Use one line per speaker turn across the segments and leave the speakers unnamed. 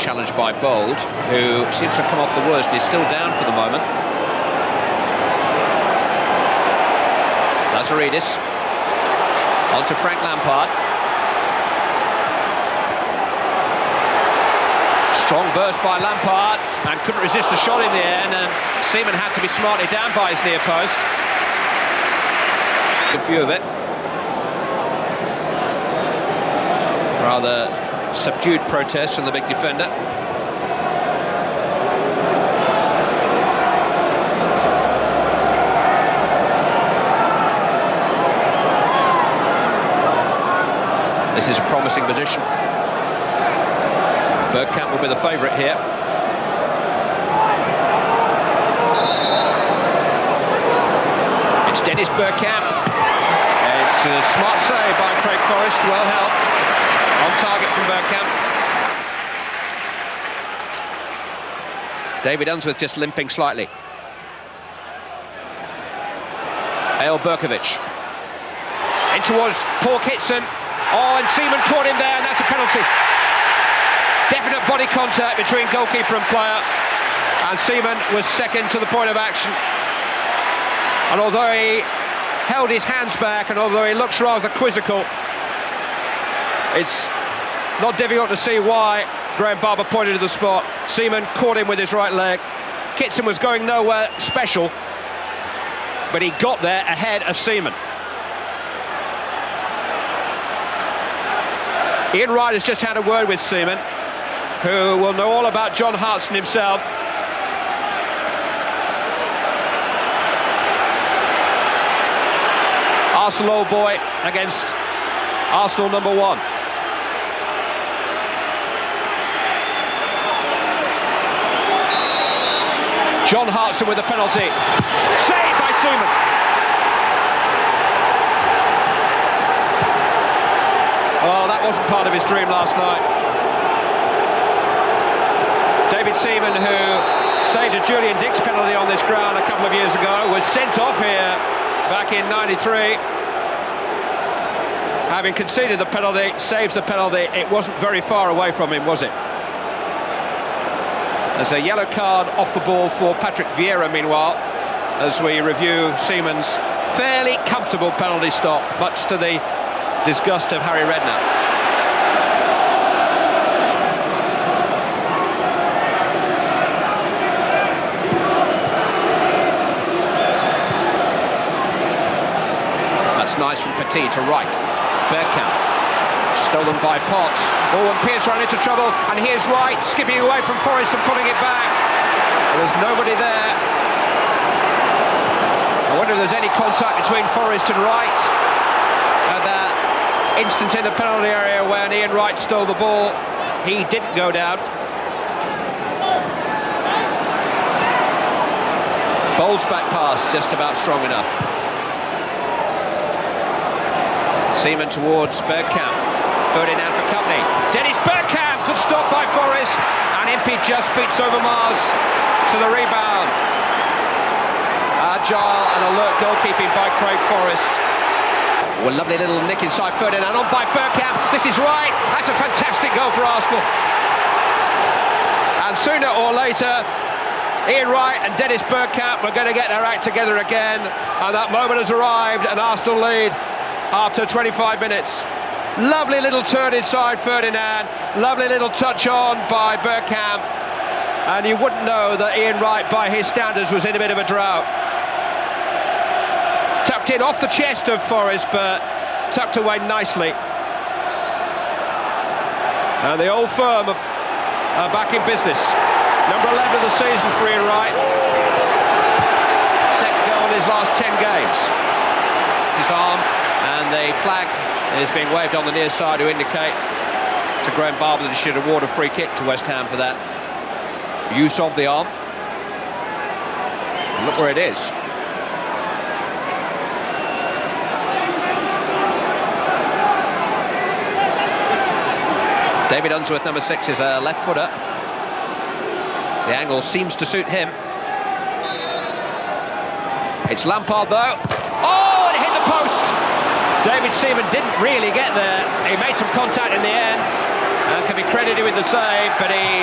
challenged by Bold, who seems to have come off the worst and is still down for the moment. Lazaridis on to Frank Lampard. Strong burst by Lampard, and couldn't resist the shot in the end, and Seaman had to be smartly down by his near post. Good view of it. Rather subdued protest from the big defender. This is a promising position. Bergkamp will be the favourite here. It's Dennis Bergkamp. It's a smart save by Craig Forrest, well held. On target from Bergkamp. David Unsworth just limping slightly. Eyal Berkovic. In towards Paul Kitson. Oh, and Seaman caught him there, and that's a penalty. Definite body contact between goalkeeper and player, and Seaman was second to the point of action. And although he held his hands back, and although he looks rather quizzical, it's not difficult to see why Graham Barber pointed to the spot. Seaman caught him with his right leg. Kitson was going nowhere special, but he got there ahead of Seaman. Ian Wright has just had a word with Seaman, who will know all about John Hartson himself. Arsenal old boy against Arsenal number one. John Hartson with a penalty. Saved by Seaman. Well, that wasn't part of his dream last night. David Seaman, who saved a Julian Dix penalty on this ground a couple of years ago, was sent off here back in '93. Having conceded the penalty, saves the penalty. It wasn't very far away from him, was it? There's a yellow card off the ball for Patrick Vieira, meanwhile, as we review Seaman's fairly comfortable penalty stop, much to the disgust of Harry Redknapp. That's nice from Petit to Wright. Bergkamp, stolen by Potts. Oh, and Pearce ran into trouble, and here's Wright skipping away from Forrest and pulling it back. There's nobody there. I wonder if there's any contact between Forrest and Wright at that instant in the penalty area when Ian Wright stole the ball. He didn't go down. Bold's back pass just about strong enough. Seaman towards Bergkamp. Ferdinand for company. Dennis Bergkamp, good stop by Forrest, and Impey just beats over Mars to the rebound. Agile and alert goalkeeping by Craig Forrest. Well, lovely little nick inside Ferdinand, on by Bergkamp. This is right. That's a fantastic goal for Arsenal. And sooner or later, Ian Wright and Dennis Bergkamp were going to get their act together again, and that moment has arrived, and Arsenal lead after 25 minutes. Lovely little turn inside Ferdinand, lovely little touch on by Bergkamp, and you wouldn't know that Ian Wright, by his standards, was in a bit of a drought. Tucked in off the chest of Forrest, but tucked away nicely. And the old firm are back in business. Number 11 of the season for Ian Wright. Second goal in his last 10 games. His arm, and the flag is being waved on the near side to indicate to Graham Barber that he should award a free kick to West Ham for that use of the arm. And look where it is. David Unsworth, number 6, is a left footer. The angle seems to suit him. It's Lampard though. Oh, and it hit the post. David Seaman didn't really get there. He made some contact in the end, And can be credited with the save, but he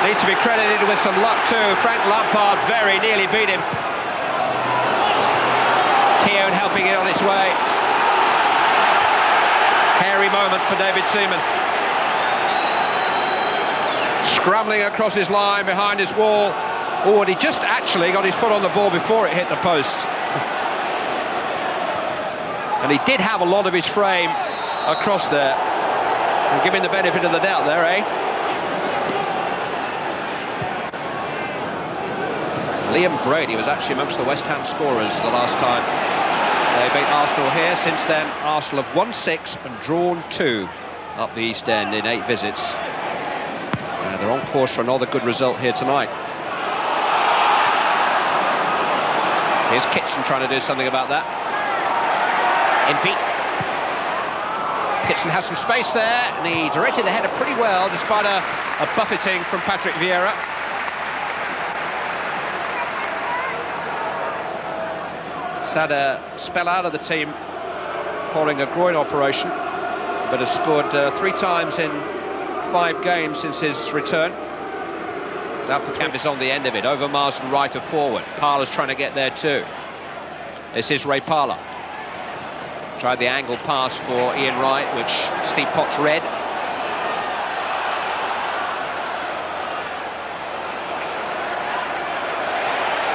needs to be credited with some luck too. Frank Lampard very nearly beat him. Keown helping it on its way. Hairy moment for David Seaman. Scrambling across his line behind his wall. Oh, and he just actually got his foot on the ball before it hit the post. And he did have a lot of his frame across there. We'll give him the benefit of the doubt there, eh? Liam Brady was actually amongst the West Ham scorers the last time they beat Arsenal here. Since then, Arsenal have won 6 and drawn 2 up the East End in 8 visits. They're on course for another good result here tonight. Here's Kitson trying to do something about that. Impey. Kitson has some space there, and he directed the header pretty well, despite a buffeting from Patrick Vieira. He's had a spell out of the team following a groin operation, but has scored 3 times in 5 games since his return. Camp is on the end of it. Overmars and right of forward. Parler's trying to get there too. This is Ray Parler. Tried the angle pass for Ian Wright, which Steve Potts read.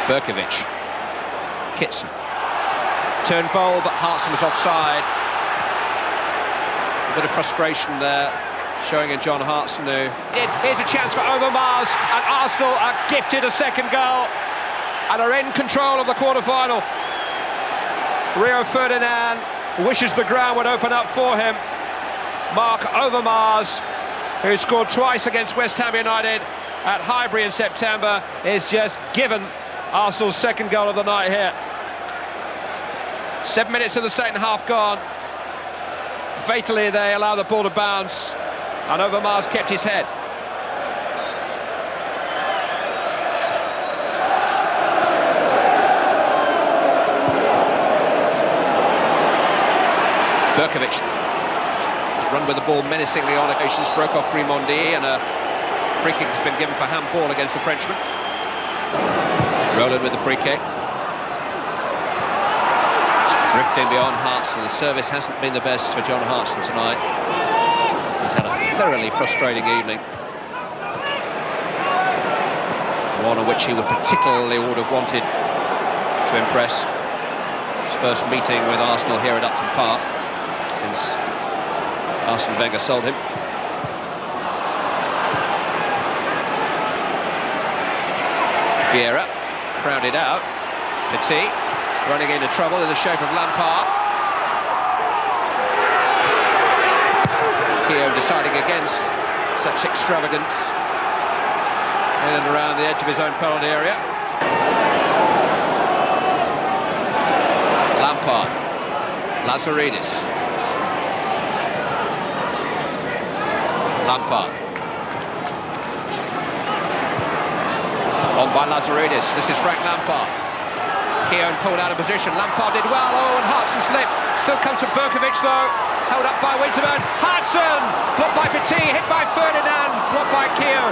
Berkovic. Kitson. Turned bowl, but Hartson was offside. A bit of frustration there, showing in John Hartson, who... Here's a chance for Overmars, and Arsenal are gifted a second goal and are in control of the quarter-final. Rio Ferdinand wishes the ground would open up for him. Mark Overmars, who scored twice against West Ham United at Highbury in September, is just given Arsenal's second goal of the night here. 7 minutes of the second half gone. Fatally, they allow the ball to bounce, and Overmars kept his head. Berkovic has run with the ball menacingly on occasions, broke off Grimondi, and a free kick has been given for handball against the Frenchman. Rowland with the free kick. Drifting beyond Hartson. The service hasn't been the best for John Hartson tonight. He's had a thoroughly frustrating evening. One on which he would particularly would have wanted to impress. His first meeting with Arsenal here at Upton Park since Arsene Wenger sold him. Vieira, crowded out. Petit running into trouble in the shape of Lampard. Keown deciding against such extravagance in and around the edge of his own penalty area. Lampard, Lazaridis. Lampard. On by Lazaridis. This is Frank Lampard. Keown pulled out of position. Lampard did well. Oh, and Hartson slipped. Still comes from Berkovic though. Held up by Winterburn. Hartson! Blocked by Petit. Hit by Ferdinand. Blocked by Keown.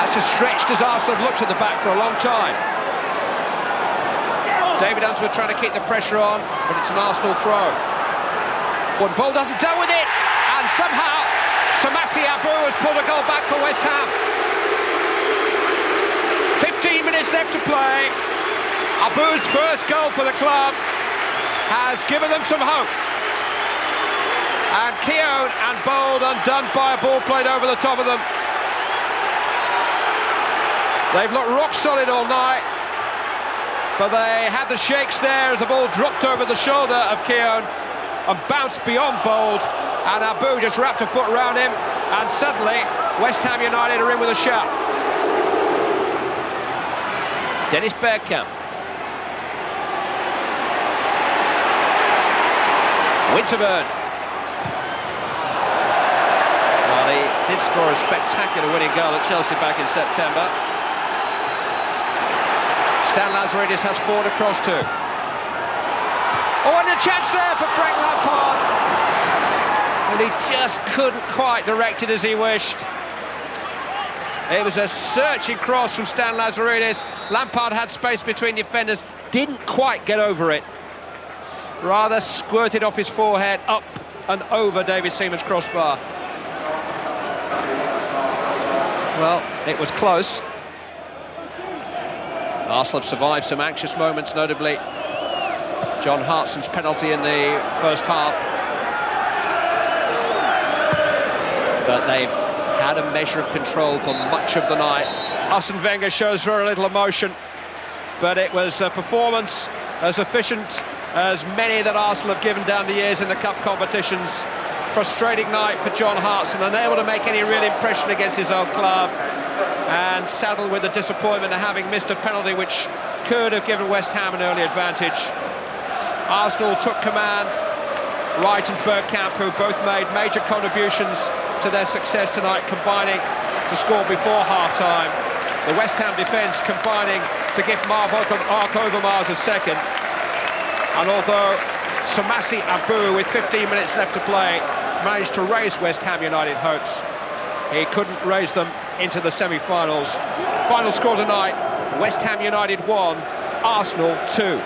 That's as stretched as Arsenal have looked at the back for a long time. David Unsworth trying to keep the pressure on, but it's an Arsenal throw. One ball doesn't deal with it, and somehow Samasi Abu has pulled a goal back for West Ham. 15 minutes left to play. Abu's first goal for the club has given them some hope. And Keown and Bold undone by a ball played over the top of them. They've looked rock solid all night, but they had the shakes there as the ball dropped over the shoulder of Keown and bounced beyond Bold, and Abu just wrapped a foot around him, and suddenly West Ham United are in with a shout. Dennis Bergkamp. Winterburn. Well, he did score a spectacular winning goal at Chelsea back in September. Stan Lazaridis has forward across too. Oh, and a chance there for Frank Lampard. but he just couldn't quite direct it as he wished. It was a searching cross from Stan Lazaridis. Lampard had space between defenders, didn't quite get over it. Rather squirted off his forehead, up and over David Seaman's crossbar. Well, it was close. Arsenal have survived some anxious moments, notably John Hartson's penalty in the first half. But they've had a measure of control for much of the night. Arsene Wenger shows very little emotion, but it was a performance as efficient as many that Arsenal have given down the years in the cup competitions. Frustrating night for John Hartson, unable to make any real impression against his old club, and saddled with the disappointment of having missed a penalty which could have given West Ham an early advantage. Arsenal took command. Wright and Bergkamp, who both made major contributions to their success tonight, combining to score before half-time. The West Ham defence combining to give Mark Overmars a second. And although Samasi Abu, with 15 minutes left to play, managed to raise West Ham United hopes, he couldn't raise them into the semi-finals. Final score tonight, West Ham United 1, Arsenal 2.